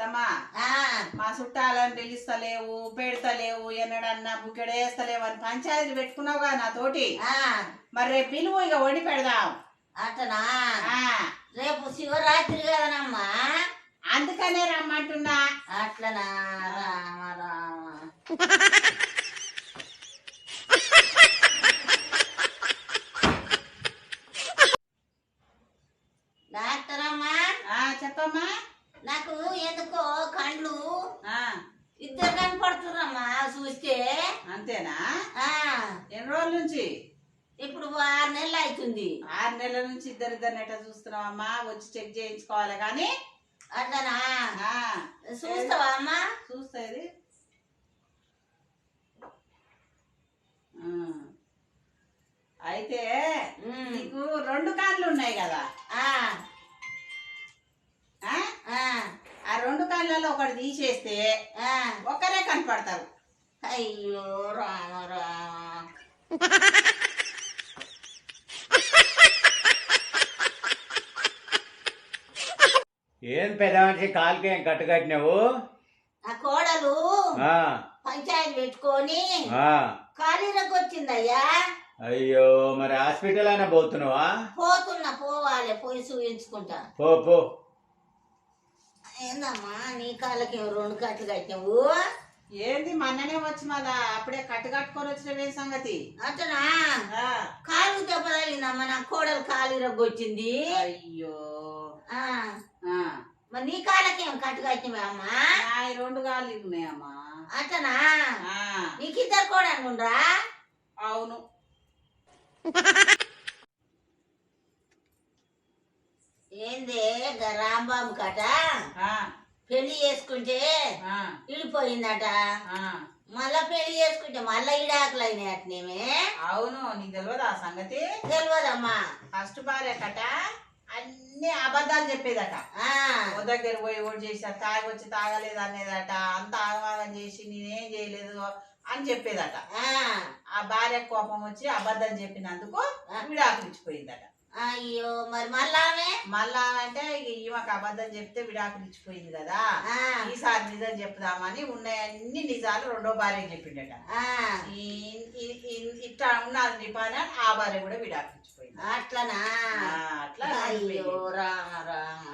అమ్మా మా చుట్టాలని పిలుస్తలేవు పెడతలేవు ఎన్నడన్నా బుక్కెడేస్తలేవు అని పంచాయతీ పెట్టుకున్నావుగా నాతోటి. మరి రేపు పిలువు ఇక వండి పెడదాం. అట్టనా? రేపు శివరాత్రి కదనమ్మా, అందుకనే రమ్మంటున్నా. అట్లనా? రామ రామ. డాక్టర్ అమ్మా. చెప్పమ్మా. నాకు ఎందుకో కండ్లు ఇద్దరు కనపడుతుర్రమ్మా చూస్తే. అంతేనా? ఎన్ని రోజుల నుంచి? ఇప్పుడు 6 నెలలు అవుతుంది. 6 నెలల నుంచి ఇద్దరిద్దరిని ఎట్లా చూస్తున్నావమ్మా? వచ్చి చెక్ చేయించుకోవాలి కానీ. అట్లనా? చూస్తావా అమ్మా? చూస్తుంది. అయితే నీకు 2 కాళ్ళు ఉన్నాయి కదా, ఆ 2 కాళ్ళలో ఒకటి తీసేస్తే ఒక్కరే కనపడతారు. అయ్యో రామ రామ. ఏం పెద్ద మనిషి కాలుకి ఏం కట్టుకట్టినావు? ఆ కోడలు పంచాయతీ పెట్టుకొని కాళీరకు వచ్చిందయ్యా. అయ్యో, మరి హాస్పిటల్ అయినా పోతున్నావా? పోతున్నా, పోవాలి, పోయి చూపించుకుంటా. పో పో. ఏందమ్మా నీ కాళ్ళకి 2 కట్లు కట్టినావు? ఏంది మొన్ననే వచ్చి మళ్ళా అప్పుడే కట్టు కట్టుకొని వచ్చిన సంగతి? అతనా కాలు దెబ్బ తగిలిందమ్మా, నా కోడలు కాళీరకు వచ్చింది. అయ్యో, మరి నీ కాళ్ళకేం కట్టు కట్టినవా అమ్మా? 2 కాళ్ళు ఉన్నాయమ్మా. అతనా? నీకు 2 కోడలు ఉండరా? అవును. ఏందే రాంబాబు కట పెళ్లి చేసుకుంటే ఇడిపోయిందట, మళ్ళా పెళ్లి చేసుకుంటే మళ్ళా ఇడాకులు అయినాయి అట్నేమే. అవును, నీకు తెలియదు ఆ సంగతి? తెలియదమ్మా. ఫస్ట్ భార్య కట అన్ని అబద్ధాలు చెప్పేదట. ఓ దగ్గర పోయి ఓడి చేసి తాగొచ్చి తాగలేదు అనేదట, అంత ఆగమాగం చేసి నేనేం చేయలేదు అని చెప్పేదట. ఆ భార్య కోపం వచ్చి అబద్ధం చెప్పినందుకు విడాకులు ఇచ్చిపోయిందట. అయ్యో, మరి మళ్ళా అంటే ఈమెకు అబద్ధం చెప్తే విడాకులు ఇచ్చిపోయింది కదా, ఈసారి నిజం చెప్దామని ఉన్నాయన్ని నిజాలు 2వ భార్య చెప్పిండట. ఇట్లా ఉన్నది నిపాన, ఆ భార్య కూడా విడాకులు ఇచ్చిపోయింది. అట్లనా? అట్లా. అయ్యో రామ రామ.